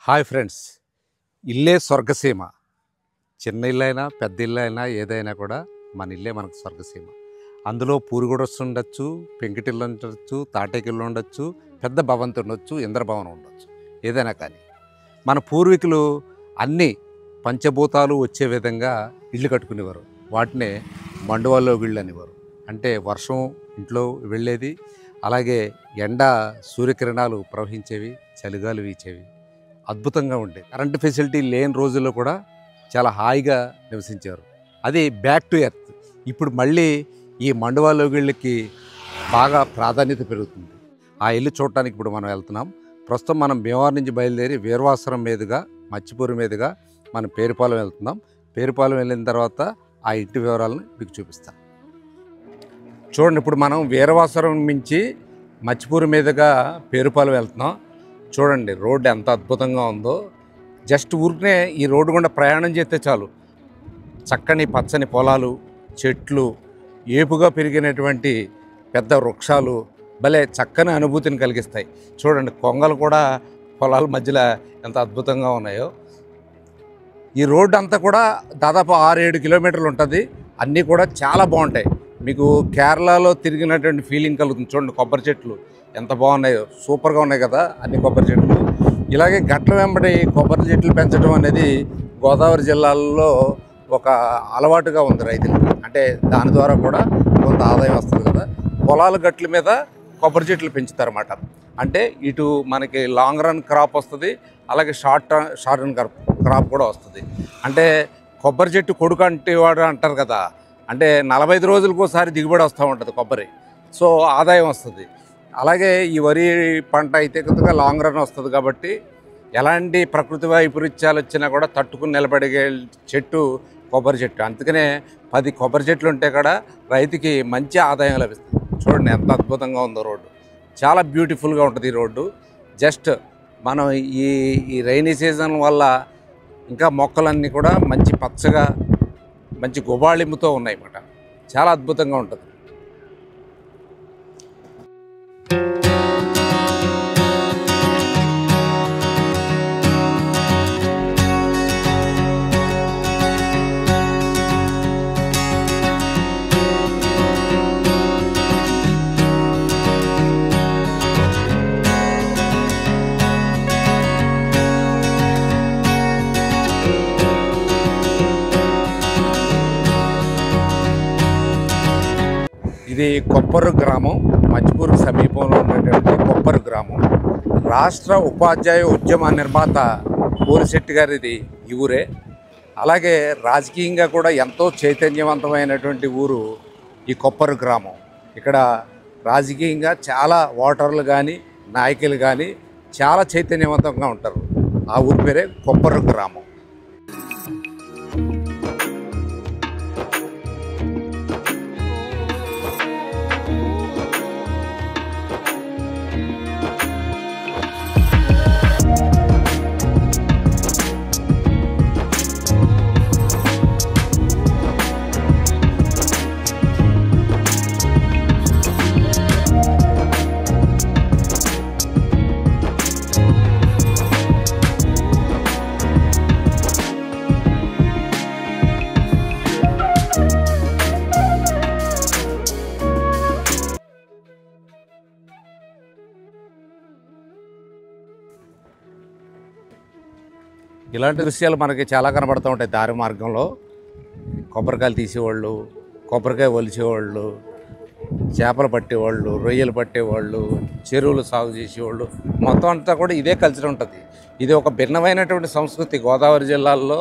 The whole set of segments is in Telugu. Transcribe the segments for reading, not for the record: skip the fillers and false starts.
హాయ్ ఫ్రెండ్స్, ఇల్లే స్వర్గసీమ. చిన్న ఇల్లు అయినా పెద్ద ఇల్లు అయినా ఏదైనా కూడా మన ఇల్లే మనకు స్వర్గసీమ. అందులో పూరిగుడొస్తు ఉండొచ్చు, పెంకిటిల్లు ఉండొచ్చు, తాటేకిల్లు ఉండొచ్చు, పెద్ద భవంతి ఉండొచ్చు, ఇంద్రభవనం ఉండొచ్చు, ఏదైనా కానీ మన పూర్వీకులు అన్ని పంచభూతాలు వచ్చే విధంగా ఇల్లు కట్టుకునేవారు. వాటినే మండువాలో ఇళ్ళు అనేవారు. అంటే వర్షం ఇంట్లో వెళ్ళేది, అలాగే ఎండ సూర్యకిరణాలు ప్రవహించేవి, చలిగాలు వీచేవి, అద్భుతంగా ఉండేది. కరెంటు ఫెసిలిటీ లేని రోజుల్లో కూడా చాలా హాయిగా నివసించారు. అది బ్యాక్ టు ఎర్త్. ఇప్పుడు మళ్ళీ ఈ మండువాలోగిళ్ళకి బాగా ప్రాధాన్యత పెరుగుతుంది. ఆ ఇల్లు చూడటానికి ఇప్పుడు మనం వెళ్తున్నాం. ప్రస్తుతం మనం భీమవరం నుంచి బయలుదేరి వీరవాసరం మీదుగా మచ్చిపూరి మీదుగా మనం పేరుపాలెం వెళ్తున్నాం. పేరుపాలెం వెళ్ళిన తర్వాత ఆ ఇంటి వివరాలను మీకు చూపిస్తాం. చూడండి, ఇప్పుడు మనం వీరవాసరం నుంచి మచ్చిపూరి మీదుగా పేరుపాలెం వెళ్తున్నాం. చూడండి రోడ్డు ఎంత అద్భుతంగా ఉందో. జస్ట్ ఊరికనే ఈ రోడ్డు గుండా ప్రయాణం చేస్తే చాలు చక్కని పచ్చని పొలాలు, చెట్లు, ఏపుగా పెరిగినటువంటి పెద్ద వృక్షాలు భలే చక్కని అనుభూతిని కలిగిస్తాయి. చూడండి, కొంగలు కూడా పొలాల మధ్యలో ఎంత అద్భుతంగా ఉన్నాయో. ఈ రోడ్డు అంతా కూడా దాదాపు 6-7 కిలోమీటర్లు ఉంటుంది. అన్నీ కూడా చాలా బాగుంటాయి. మీకు కేరళలో తిరిగినటువంటి ఫీలింగ్ కలుగుతుంది. చూడండి, కొబ్బరి చెట్లు ఎంత బాగున్నాయో, సూపర్గా ఉన్నాయి కదా అన్ని కొబ్బరి చెట్లు. ఇలాగే గట్ల వెంబడి కొబ్బరి చెట్లు పెంచడం అనేది గోదావరి జిల్లాల్లో ఒక అలవాటుగా ఉంది రైతులకి. అంటే దాని ద్వారా కూడా కొంత ఆదాయం వస్తుంది కదా. పొలాల గట్ల మీద కొబ్బరి చెట్లు పెంచుతారన్నమాట. అంటే ఇటు మనకి లాంగ్ రన్ క్రాప్ వస్తుంది, అలాగే షార్ట్ రన్ క్రాప్ కూడా వస్తుంది. అంటే కొబ్బరి చెట్టు కొడుకు అంటే వాడు అంటారు కదా, అంటే 45 రోజులకు ఒకసారి దిగుబడి వస్తూ ఉంటుంది కొబ్బరి. సో ఆదాయం వస్తుంది. అలాగే ఈ వరి పంట అయితే కొద్దిగా లాంగ్ రన్ వస్తుంది కాబట్టి ఎలాంటి ప్రకృతి వైపరీత్యాలు వచ్చినా కూడా తట్టుకుని నిలబడే చెట్టు కొబ్బరి చెట్టు. అందుకనే 10 కొబ్బరి చెట్లు ఉంటే కూడా రైతుకి మంచి ఆదాయం లభిస్తుంది. చూడండి ఎంత అద్భుతంగా ఉందో రోడ్డు. చాలా బ్యూటిఫుల్గా ఉంటుంది ఈ రోడ్డు. జస్ట్ మనం ఈ రైనీ సీజన్ వల్ల ఇంకా మొక్కలన్నీ కూడా మంచి పచ్చగా మంచి గుబాళింపుతో ఉన్నాయి అన్నమాట. చాలా అద్భుతంగా ఉంటుంది. ఇది కొప్పరు గ్రామం, మచ్చిపూరు సమీపంలో ఉన్నటువంటి కొప్పరు గ్రామం. రాష్ట్ర ఉపాధ్యాయ ఉద్యమ నిర్మాత పోలిశెట్టి గారిది ఈ ఊరే. అలాగే రాజకీయంగా కూడా ఎంతో చైతన్యవంతమైనటువంటి ఊరు ఈ కొప్పరు గ్రామం. ఇక్కడ రాజకీయంగా చాలా ఓటర్లు కానీ నాయకులు కానీ చాలా చైతన్యవంతంగా ఉంటారు. ఆ ఊరి పేరే కొప్పరు గ్రామం. ఇలాంటి దృశ్యాలు మనకి చాలా కనబడుతూ ఉంటాయి దారి మార్గంలో. కొబ్బరికాయలు తీసేవాళ్ళు, కొబ్బరికాయ ఒలిచేవాళ్ళు, చేపలు పట్టేవాళ్ళు, రొయ్యలు పట్టేవాళ్ళు, చెరువులు సాగు చేసేవాళ్ళు, మొత్తం అంతా కూడా ఇదే కల్చర్ ఉంటుంది. ఇది ఒక భిన్నమైనటువంటి సంస్కృతి. గోదావరి జిల్లాల్లో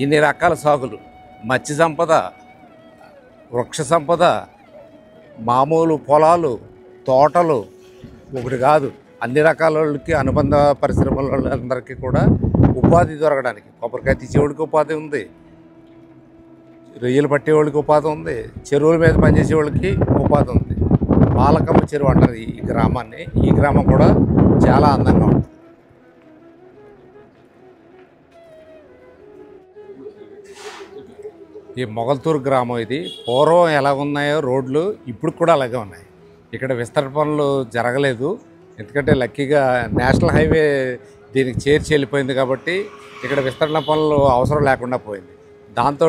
ఇన్ని రకాల సాగులు, మత్స్య సంపద, వృక్ష సంపద, మామూలు పొలాలు, తోటలు ఒకటి కాదు, అన్ని రకాల వాళ్ళకి అనుబంధ పరిశ్రమల వాళ్ళందరికీ కూడా ఉపాధి దొరకడానికి కొబ్బరికాయ తీసేవాడికి ఉపాధి ఉంది, రొయ్యలు పట్టేవాళ్ళకి ఉపాధి ఉంది, చెరువుల మీద పనిచేసే వాళ్ళకి ఉపాధి ఉంది. పాలకమ్మ చెరువు అంటారు ఈ గ్రామాన్ని. ఈ గ్రామం కూడా చాలా అందంగా ఉంటుంది. ఈ మొగల్తూరు గ్రామం ఇది. పూర్వం ఎలా ఉన్నాయో రోడ్లు ఇప్పుడు కూడా అలాగే ఉన్నాయి. ఇక్కడ విస్తరణ పనులు జరగలేదు. ఎందుకంటే లక్కీగా నేషనల్ హైవే దీనికి చేర్చి వెళ్ళిపోయింది కాబట్టి ఇక్కడ విస్తరణ పనులు అవసరం లేకుండా పోయింది. దాంతో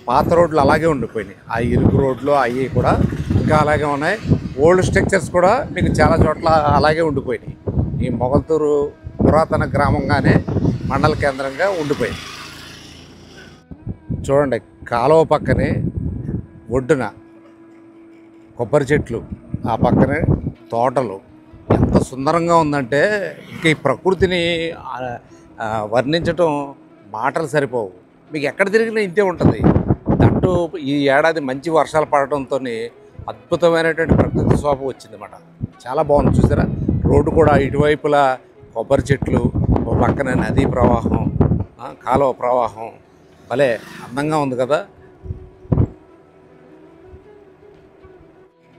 పాత రోడ్లు అలాగే ఉండిపోయినాయి. ఆ ఇరుకు రోడ్లు అవి కూడా ఇంకా అలాగే ఉన్నాయి. ఓల్డ్ స్ట్రక్చర్స్ కూడా మీకు చాలా చోట్ల అలాగే ఉండిపోయినాయి. ఈ మొగల్తూరు పురాతన గ్రామంగానే మండల కేంద్రంగా ఉండిపోయింది. చూడండి, కాలువ పక్కనే ఒడ్డున కొబ్బరి చెట్లు, ఆ పక్కనే తోటలు. ఎంత సుందరంగా ఉందంటే ఇంకా ఈ ప్రకృతిని వర్ణించటం మాటలు సరిపోవు. మీకు ఎక్కడ తిరిగినా ఇంతే ఉంటుంది. దట్టు ఈ ఏడాది మంచి వర్షాలు పడటంతో అద్భుతమైనటువంటి ప్రకృతి శోభ వచ్చిందన్నమాట. చాలా బాగుంది. చూసారా, రోడ్డు కూడా ఇటువైపులా కొబ్బరి చెట్లు, ఓ పక్కన నదీ ప్రవాహం, కాలువ ప్రవాహం భలే అందంగా ఉంది కదా.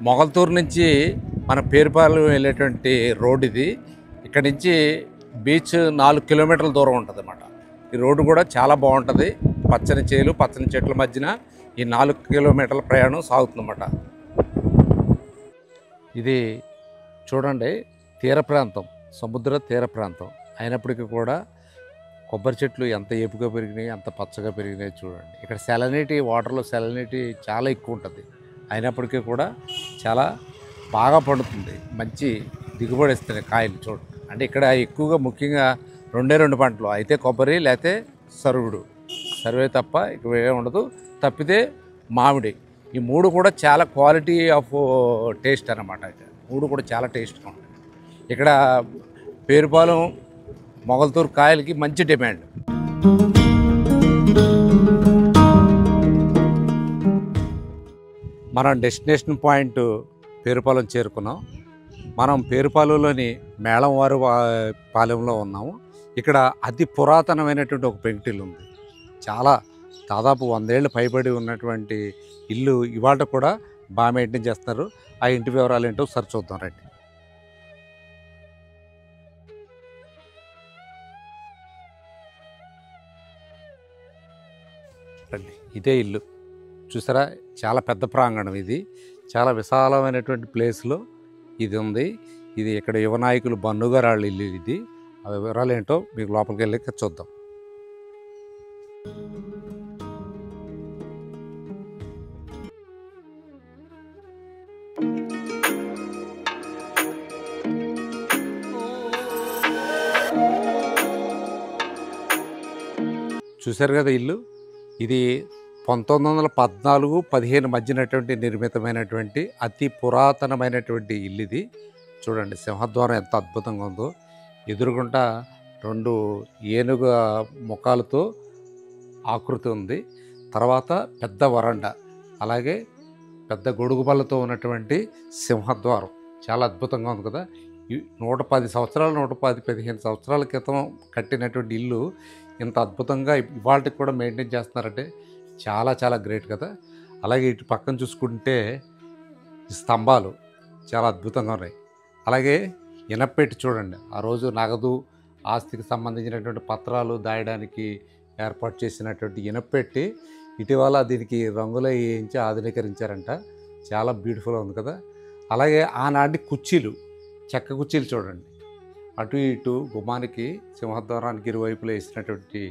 మొగల్తూరు నుంచి మన పేరుపాలెం వెళ్ళేటువంటి రోడ్ ఇది. ఇక్కడి నుంచి బీచ్ 4 కిలోమీటర్ల దూరం ఉంటుంది అన్నమాట. ఈ రోడ్డు కూడా చాలా బాగుంటుంది. పచ్చని చేలు, పచ్చని చెట్ల మధ్యన ఈ 4 కిలోమీటర్ల ప్రయాణం సాగుతుందన్నమాట. ఇది చూడండి, తీర ప్రాంతం, సముద్ర తీర ప్రాంతం అయినప్పటికీ కూడా కొబ్బరి చెట్లు ఎంత ఏపుగా పెరిగినాయి, అంత పచ్చగా పెరిగినాయి. చూడండి, ఇక్కడ సెలనిటీ, వాటర్లో సెలనిటీ చాలా ఎక్కువ ఉంటుంది. అయినప్పటికీ కూడా చాలా బాగా పండుతుంది. మంచి దిగుబడి ఇస్తుంది కాయలు. చూడండి, అంటే ఇక్కడ ఎక్కువగా ముఖ్యంగా 2 పంటలు, అయితే కొబ్బరి లేకపోతే సర్వే తప్ప ఇక్కడ ఏమి ఉండదు. తప్పితే మామిడి. ఈ 3 కూడా చాలా క్వాలిటీ ఆఫ్ టేస్ట్ అన్నమాట. 3 కూడా చాలా టేస్ట్గా ఉంటాయి. ఇక్కడ పేరుపాలెం మొగల్తూరు కాయలకి మంచి డిమాండ్. మనం డెస్టినేషన్ పాయింట్ పేరుపాలెం చేరుకున్నాం. మనం పేరుపాలెంలోని మేళంవారు పాలెంలో ఉన్నాము. ఇక్కడ అతి పురాతనమైనటువంటి ఒక పెంకుటిల్లు ఉంది. చాలా దాదాపు 100 ఏళ్ళు పైబడి ఉన్నటువంటి ఇల్లు ఇవాళ కూడా బాగా మెయింటైన్ చేస్తున్నారు. ఆ ఇంటి వివరాలు ఏంటో ఒకసారి చూద్దాం రండి. రండి, ఇదే ఇల్లు. చూసారా, చాలా పెద్ద ప్రాంగణం ఇది. చాలా విశాలమైనటువంటి ప్లేస్లో ఇది ఉంది. ఇది ఇక్కడ యువనాయకులు బన్నుగారాళ్ళ ఇల్లు ఇది. ఆ వివరాలు ఏంటో మీకు లోపలికి వెళ్ళి చూద్దాం. చూశారు కదా ఇల్లు. ఇది 1914-15 మధ్యనటువంటి నిర్మితమైనటువంటి అతి పురాతనమైనటువంటి ఇల్లు ఇది. చూడండి, సింహద్వారం ఎంత అద్భుతంగా ఉందో. ఎదురుగుంట 2 ఏనుగ ముఖాలతో ఆకృతి ఉంది. తర్వాత పెద్ద వరండా, అలాగే పెద్ద గొడుగు బల్లతో ఉన్నటువంటి సింహద్వారం చాలా అద్భుతంగా ఉంది కదా. 110 సంవత్సరాలు, 115 సంవత్సరాల క్రితం కట్టినటువంటి ఇల్లు ఇంత అద్భుతంగా ఇవాళకి కూడా మెయింటైన్ చేస్తున్నారంటే చాలా చాలా గ్రేట్ కదా. అలాగే ఇటు పక్కన చూసుకుంటే స్తంభాలు చాలా అద్భుతంగా ఉన్నాయి. అలాగే ఇనప్పెట్టి చూడండి, ఆ రోజు నగదు, ఆస్తికి సంబంధించినటువంటి పత్రాలు దాయడానికి ఏర్పాటు చేసినటువంటి ఇనప్పెట్టి ఇటీవల దీనికి రంగులు వేయించి ఆధునీకరించారంట. చాలా బ్యూటిఫుల్గా ఉంది కదా. అలాగే ఆనాటి కుర్చీలు, చెక్క కుర్చీలు చూడండి, అటు ఇటు గుమ్మానికి, సింహద్వారానికి ఇరువైపులో వేసినటువంటి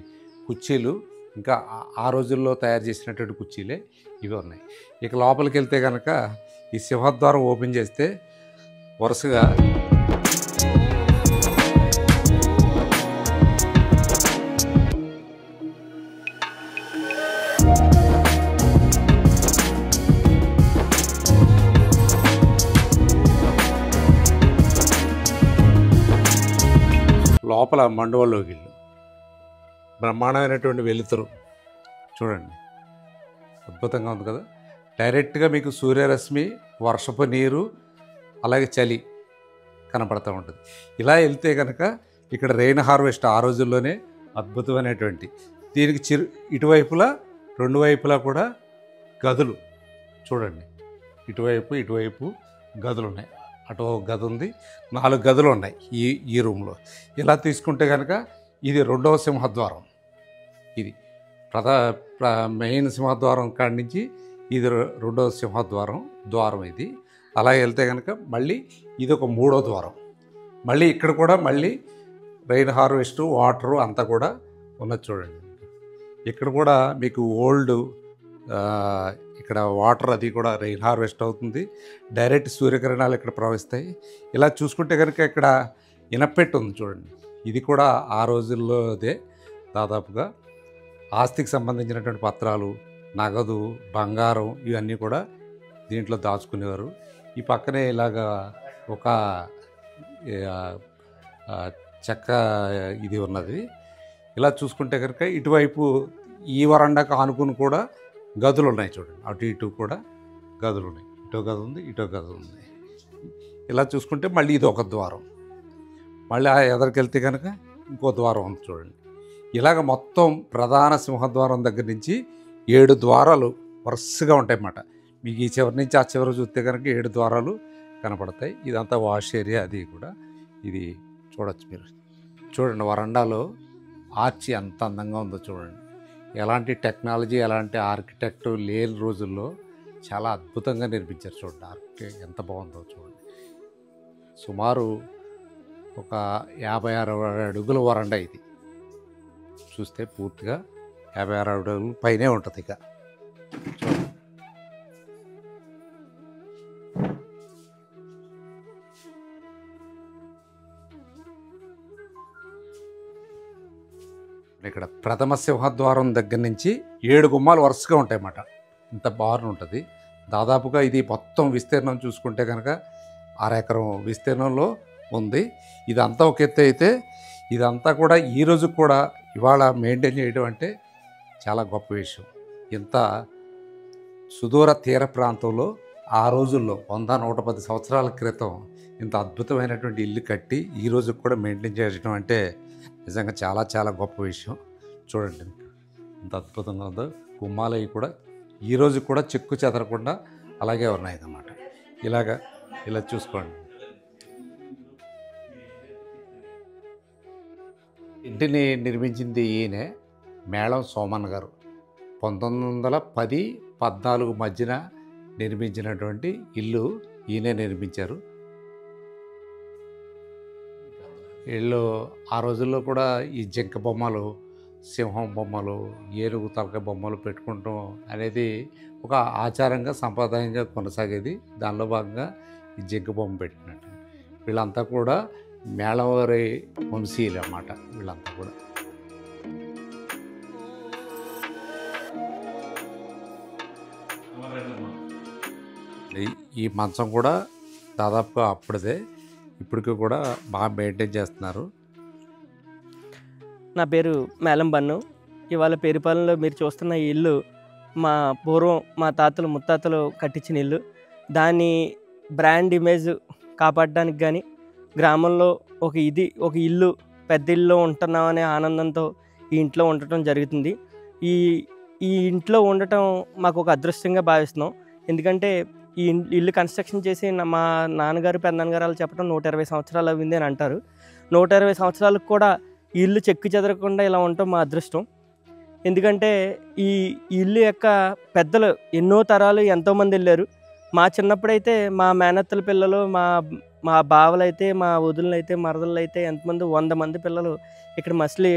కుర్చీలు ఇంకా ఆ రోజుల్లో తయారు చేసినటువంటి కుర్చీలే ఇవి ఉన్నాయి. ఇక లోపలికి వెళ్తే కనుక ఈ సింహద్వారం ఓపెన్ చేస్తే వరుసగా లోపల మండువలోగిళ్ళు, బ్రహ్మాండమైనటువంటి వెలుతురు చూడండి, అద్భుతంగా ఉంది కదా. డైరెక్ట్గా మీకు సూర్యరశ్మి, వర్షపు నీరు, అలాగే చలి కనపడుతూ ఉంటుంది. ఇలా వెళ్తే కనుక ఇక్కడ రెయిన్ హార్వెస్ట్ ఆ రోజుల్లోనే అద్భుతమైనటువంటి, దీనికి ఇటువైపులా 2 వైపులా కూడా గదులు చూడండి, ఇటువైపు గదులు ఉన్నాయి. అటు గది ఉంది, 4 గదులు ఉన్నాయి ఈ రూమ్లో. ఇలా తీసుకుంటే కనుక ఇది 2వ సింహద్వారం. ఇది మెయిన్ సింహద్వారం కాడి నుంచి ఇది 2వ సింహద్వారం ఇది. అలా వెళ్తే కనుక మళ్ళీ ఇది ఒక 3వ ద్వారం. మళ్ళీ ఇక్కడ కూడా మళ్ళీ రెయిన్ హార్వెస్ట్ వాటరు అంతా కూడా ఉన్నది చూడండి. ఇక్కడ కూడా మీకు ఓల్డ్ ఇక్కడ వాటర్ అది కూడా రెయిన్ హార్వెస్ట్ అవుతుంది. డైరెక్ట్ సూర్యకిరణాలు ఇక్కడ ప్రవహిస్తాయి. ఇలా చూసుకుంటే కనుక ఇక్కడ ఇనప్పెట్టు ఉంది చూడండి. ఇది కూడా ఆ రోజుల్లోదే. దాదాపుగా ఆస్తికి సంబంధించినటువంటి పత్రాలు, నగదు, బంగారం ఇవన్నీ కూడా దీంట్లో దాచుకునేవారు. ఈ పక్కనే ఇలాగా ఒక చెక్క ఇది ఉన్నది. ఇలా చూసుకుంటే కనుక ఇటువైపు ఈ వరండాకు ఆనుకుని కూడా గదులు ఉన్నాయి చూడండి. అటు ఇటు కూడా గదులు ఉన్నాయి. ఇటో గది ఉంది, ఇటో గది ఉంది. ఇలా చూసుకుంటే మళ్ళీ ఇది ఒక ద్వారం. మళ్ళీ ఆ ఎదరికి వెళ్తే కనుక ఇంకో ద్వారం ఉంది చూడండి. ఇలాగ మొత్తం ప్రధాన సింహద్వారం దగ్గర నుంచి 7 ద్వారాలు వరుసగా ఉంటాయి అన్నమాట. మీకు ఈ చివరి నుంచి ఆ చివరి చూస్తే కనుక 7 ద్వారాలు కనపడతాయి. ఇదంతా వాష్ ఏరియా. అది కూడా ఇది చూడొచ్చు మీరు. చూడండి వరండాలో ఆర్చి ఎంత అందంగా ఉందో చూడండి. ఎలాంటి టెక్నాలజీ, ఎలాంటి ఆర్కిటెక్ట్ లేని రోజుల్లో చాలా అద్భుతంగా నిర్మించారు చూడండి. ఆర్కిటెక్ట్ ఎంత బాగుందో చూడండి. సుమారు ఒక 56 అడుగుల వరండా ఇది. చూస్తే పూర్తిగా 56 అడుగుల పైనే ఉంటుంది. ఇక చూడండి. ఇక్కడ ప్రథమ సింహద్వారం దగ్గర నుంచి 7 గుమ్మాలు వరుసగా ఉంటాయన్నమాట. ఇంత బారున ఉంటుంది. దాదాపుగా ఇది మొత్తం విస్తీర్ణం చూసుకుంటే కనుక 6 ఎకరం విస్తీర్ణంలో ఉంది. ఇదంతా ఒక ఎత్తు అయితే ఇదంతా కూడా ఈ రోజు కూడా ఇవాళ మెయింటైన్ చేయడం అంటే చాలా గొప్ప విషయం. ఇంత సుదూర తీర ప్రాంతంలో ఆ రోజుల్లో 100-110 సంవత్సరాల క్రితం ఇంత అద్భుతమైనటువంటి ఇల్లు కట్టి ఈ రోజు కూడా మెయింటైన్ చేయడం అంటే నిజంగా చాలా చాలా గొప్ప విషయం. చూడండి ఎంత అద్భుతంగా ఉందో. గుమ్మాలు అవి కూడా ఈరోజు కూడా చెక్కు చెదరకుండా అలాగే ఉన్నాయి అన్నమాట. ఇలా చూసుకోండి. ఇంటిని నిర్మించింది ఈయనే, మేళం సోమన్ గారు. 1910-14 మధ్యన నిర్మించినటువంటి ఇల్లు ఈయనే నిర్మించారు. వీళ్ళు ఆ రోజుల్లో కూడా ఈ జింక బొమ్మలు, సింహం బొమ్మలు, ఏనుగు తలకాయ బొమ్మలు పెట్టుకుంటాం అనేది ఒక ఆచారంగా, సంప్రదాయంగా కొనసాగేది. దానిలో భాగంగా ఈ జింక బొమ్మ పెట్టినట్టు. వీళ్ళంతా కూడా మేళవారి వంశీయులు అన్నమాట. వీళ్ళంతా కూడా ఈ మంచం కూడా దాదాపుగా అప్పుడుదే. ఇప్పటికి కూడా బాగా మెయింటైన్ చేస్తున్నారు. నా పేరు మేళం బన్ను. ఇవాళ పేరుపాలెంలో మీరు చూస్తున్న ఈ ఇల్లు మా పూర్వం మా తాతలు ముత్తాతలు కట్టించిన ఇల్లు. దాని బ్రాండ్ ఇమేజ్ కాపాడడానికి కానీ, గ్రామంలో ఒక ఇల్లు పెద్ద ఇల్లు ఉంటున్నామనే ఆనందంతో ఈ ఇంట్లో ఉండటం జరుగుతుంది. ఈ ఇంట్లో ఉండటం మాకు ఒక అదృష్టంగా భావిస్తున్నాం. ఎందుకంటే ఈ ఇల్లు కన్స్ట్రక్షన్ చేసి మా నాన్నగారు, పెద్దనాన్నగారు వాళ్ళు చెప్పడం 120 సంవత్సరాలు అయింది అని అంటారు. 120 సంవత్సరాలకు కూడా ఈ ఇల్లు చెక్కు చెదరకుండా ఇలా ఉండటం మా అదృష్టం. ఎందుకంటే ఈ ఇల్లు యొక్క పెద్దలు ఎన్నో తరాలు ఎంతోమంది వెళ్ళారు. మా చిన్నప్పుడైతే మా మేనత్తల పిల్లలు, మా బావలైతే, మా వదులైతే, మరదళ్ళు అయితే ఎంతమంది 100 మంది పిల్లలు ఇక్కడ మసిలి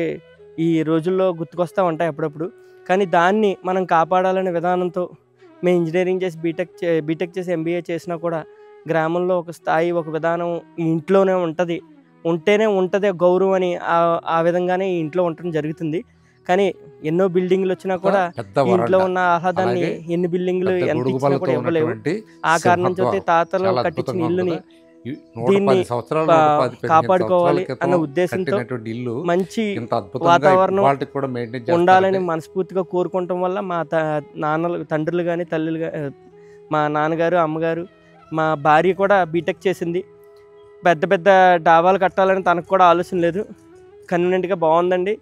ఈ రోజుల్లో గుర్తుకొస్తూ ఉంటాయి అప్పుడప్పుడు. కానీ దాన్ని మనం కాపాడాలనే విధానంతో మేము ఇంజనీరింగ్ చేసి బీటెక్ చేసి ఎంబీఏ చేసినా కూడా గ్రామంలో ఒక స్థాయి, ఒక విధానం ఈ ఇంట్లోనే ఉంటుంది, ఉంటేనే ఉంటుంది గౌరవం అని ఆ విధంగానే ఈ ఇంట్లో ఉండటం జరుగుతుంది. కానీ ఎన్నో బిల్డింగ్లు వచ్చినా కూడా ఇంట్లో ఉన్న ఆహ్లాదాన్ని ఎన్ని బిల్డింగ్లు ఎంత ఇచ్చినా కూడా ఇవ్వలేవు. ఆ కారణం చేత తాతలు కట్టించిన ఇల్లుని దీన్ని కాపాడుకోవాలి అన్న ఉద్దేశంతో మంచి వాతావరణం ఉండాలని మనస్ఫూర్తిగా కోరుకోవటం వల్ల మా తండ్రులు కానీ, తల్లులు మా నాన్నగారు, అమ్మగారు, మా భార్య కూడా బీటెక్ చేసింది. పెద్ద పెద్ద డాబాలు కట్టాలని తనకు కూడా ఆలోచన లేదు. కన్వీనియంట్గా బాగుందండి.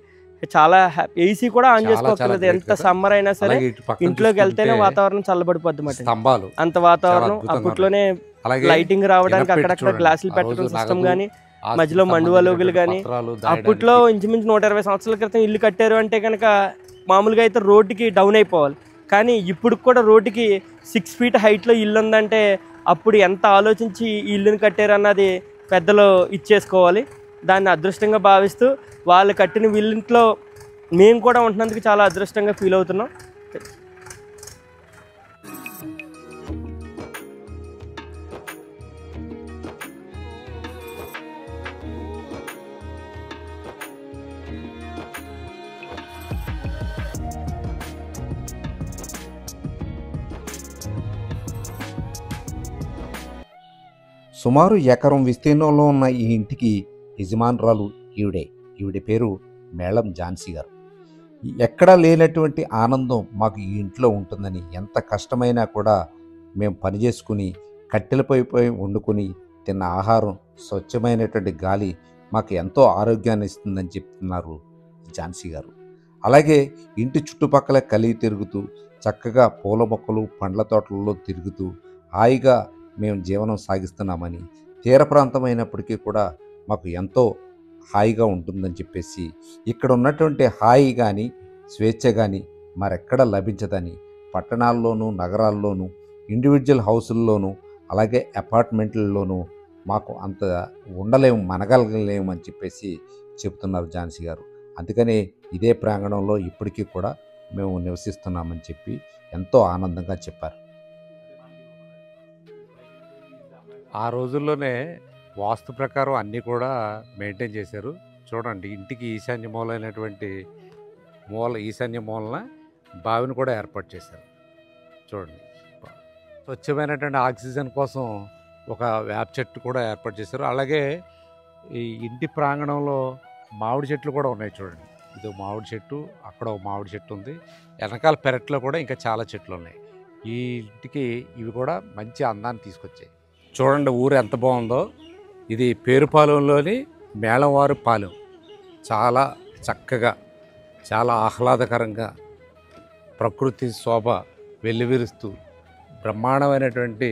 చాలా ఏసీ కూడా ఆన్ చేసుకోవట్లేదు. ఎంత సమ్మర్ అయినా సరే ఇంట్లోకి వెళ్తేనే వాతావరణం చల్లబడిపోద్ది మాట. అంత వాతావరణం. అప్పట్లోనే లైటింగ్ రావడానికి అక్కడక్కడ గ్లాసులు పెట్టడం సిస్టమ్ కానీ, మధ్యలో మండువలోగులు కానీ. అప్పట్లో ఇంచుమించు 120 సంవత్సరాల క్రితం ఇల్లు కట్టారు అంటే కనుక మామూలుగా అయితే రోడ్డుకి డౌన్ అయిపోవాలి. కానీ ఇప్పుడు కూడా రోడ్డుకి 6 ఫీట్ హైట్లో ఇల్లు ఉందంటే అప్పుడు ఎంత ఆలోచించి ఈ ఇల్లుని కట్టారు అన్నది పెద్దలు ఇచ్చేసుకోవాలి. దాన్ని అదృష్టంగా భావిస్తూ వాళ్ళు కట్టిన వీళ్ళింట్లో మేము కూడా ఉంటున్నందుకు చాలా అదృష్టంగా ఫీల్ అవుతున్నాం. సుమారు ఎకరం విస్తీర్ణంలో ఉన్న ఈ ఇంటికి యజమానురాలు ఈవిడ పేరు మేళం ఝాన్సీ గారు. ఎక్కడా లేనటువంటి ఆనందం మాకు ఈ ఇంట్లో ఉంటుందని, ఎంత కష్టమైనా కూడా మేము పని చేసుకుని కట్టెలపై వండుకొని తిన్న ఆహారం, స్వచ్ఛమైనటువంటి గాలి మాకు ఎంతో ఆరోగ్యాన్ని ఇస్తుందని చెప్తున్నారు ఝాన్సీ గారు. అలాగే ఇంటి చుట్టుపక్కల కలిగి తిరుగుతూ చక్కగా పూల మొక్కలు, పండ్ల తోటలలో తిరుగుతూ హాయిగా మేము జీవనం సాగిస్తున్నామని, తీర ప్రాంతమైనప్పటికీ కూడా మాకు ఎంతో హాయిగా ఉంటుందని చెప్పేసి, ఇక్కడ ఉన్నటువంటి హాయి కానీ స్వేచ్ఛ కానీ మరెక్కడ లభించదని, పట్టణాల్లోనూ నగరాల్లోనూ ఇండివిజువల్ హౌసుల్లోనూ అలాగే అపార్ట్మెంట్లలోనూ మాకు అంత ఉండలేము, మనగలగలేము అని చెప్పేసి చెప్తున్నారు ఝాన్సీ గారు. అందుకనే ఇదే ప్రాంగణంలో ఇప్పటికీ కూడా మేము నివసిస్తున్నామని చెప్పి ఎంతో ఆనందంగా చెప్పారు. ఆ రోజుల్లోనే వాస్తు ప్రకారం అన్నీ కూడా మెయింటైన్ చేశారు. చూడండి, ఇంటికి ఈశాన్య మూలైనటువంటి ఈశాన్య మూలన బావిని కూడా ఏర్పాటు చేశారు. చూడండి, స్వచ్ఛమైనటువంటి ఆక్సిజన్ కోసం ఒక వేప చెట్టు కూడా ఏర్పాటు చేశారు. అలాగే ఈ ఇంటి ప్రాంగణంలో మామిడి చెట్లు కూడా ఉన్నాయి. చూడండి, ఇది మామిడి చెట్టు, అక్కడ ఒక మామిడి చెట్టు ఉంది. వెనకాల పెరట్లో కూడా ఇంకా చాలా చెట్లు ఉన్నాయి. ఈ ఇంటికి ఇవి కూడా మంచి అందాన్ని తీసుకొచ్చాయి. చూడండి, ఊరు ఎంత బాగుందో. ఇది పేరుపాలెంలోని మేళంవారి పాలెం. చాలా చక్కగా, చాలా ఆహ్లాదకరంగా, ప్రకృతి శోభ వెల్లివిరుస్తూ బ్రహ్మాండమైనటువంటి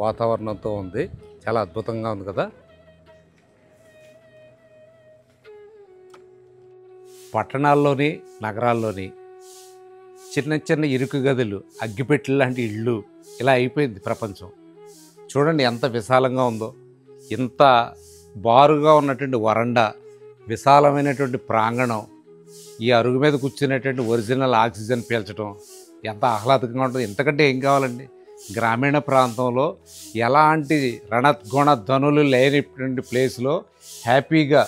వాతావరణంతో ఉంది. చాలా అద్భుతంగా ఉంది కదా. పట్టణాల్లోని నగరాల్లోని చిన్న చిన్న ఇరుకు గదులు, అగ్గిపెట్టెలు లాంటి ఇళ్ళు ఇలా అయిపోయింది ప్రపంచం. చూడండి ఎంత విశాలంగా ఉందో. ఇంత బారుగా ఉన్నటువంటి వరండా, విశాలమైనటువంటి ప్రాంగణం, ఈ అరుగు మీద కూర్చునేటువంటి ఒరిజినల్ ఆక్సిజన్ పీల్చడం ఎంత ఆహ్లాదకంగా ఉంటుంది. ఇంతకంటే ఏం కావాలండి. గ్రామీణ ప్రాంతంలో ఎలాంటి రణగుణ ధనులు లేనటువంటి ప్లేస్లో హ్యాపీగా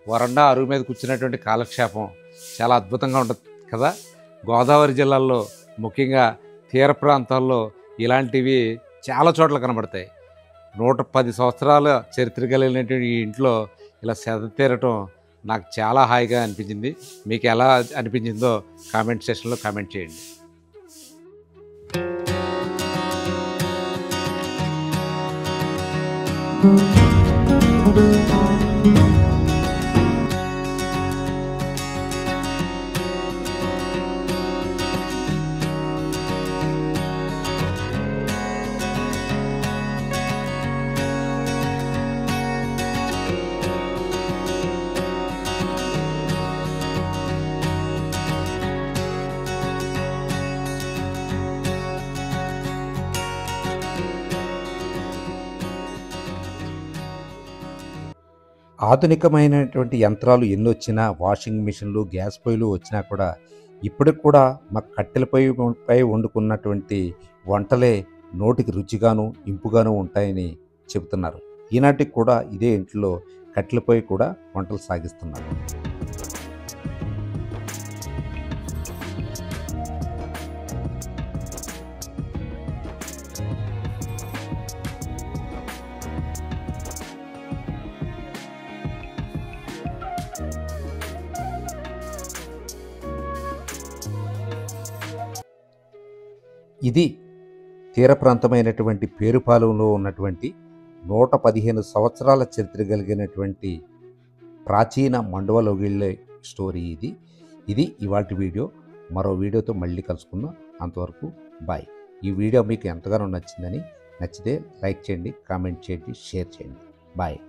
వరండా అరుగు మీద కూర్చునేటువంటి కాలక్షేపం చాలా అద్భుతంగా ఉంటుంది కదా. గోదావరి జిల్లాల్లో ముఖ్యంగా తీర ప్రాంతాల్లో ఇలాంటివి చాలా చోట్ల కనబడతాయి. 110 సంవత్సరాల చరిత్ర కలిగినటువంటి ఈ ఇంట్లో ఇలా సేద తీరటం నాకు చాలా హాయిగా అనిపించింది. మీకు ఎలా అనిపించిందో కామెంట్ సెక్షన్లో కామెంట్ చేయండి. ఆధునికమైనటువంటి యంత్రాలు ఎన్ని వచ్చినా, వాషింగ్ మిషన్లు, గ్యాస్ పొయ్యిలు వచ్చినా కూడా ఇప్పటికి కూడా మాకు కట్టెలపై వండుకున్నటువంటి వంటలే నోటికి రుచిగాను ఇంపుగాను ఉంటాయని చెబుతున్నారు. ఈనాటికి కూడా ఇదే ఇంట్లో కట్టెలపై కూడా వంటలు సాగిస్తున్నారు. ఇది తీర ప్రాంతమైనటువంటి పేరుపాలెంలో ఉన్నటువంటి 115 సంవత్సరాల చరిత్ర కలిగినటువంటి ప్రాచీన మండవలోగిళ్ళ స్టోరీ ఇది ఇవాల్టి వీడియో. మరో వీడియోతో మళ్ళీ కలుసుకుందాం. అంతవరకు బాయ్. ఈ వీడియో మీకు ఎంతగానో నచ్చితే లైక్ చేయండి, కామెంట్ చేయండి, షేర్ చేయండి. బాయ్.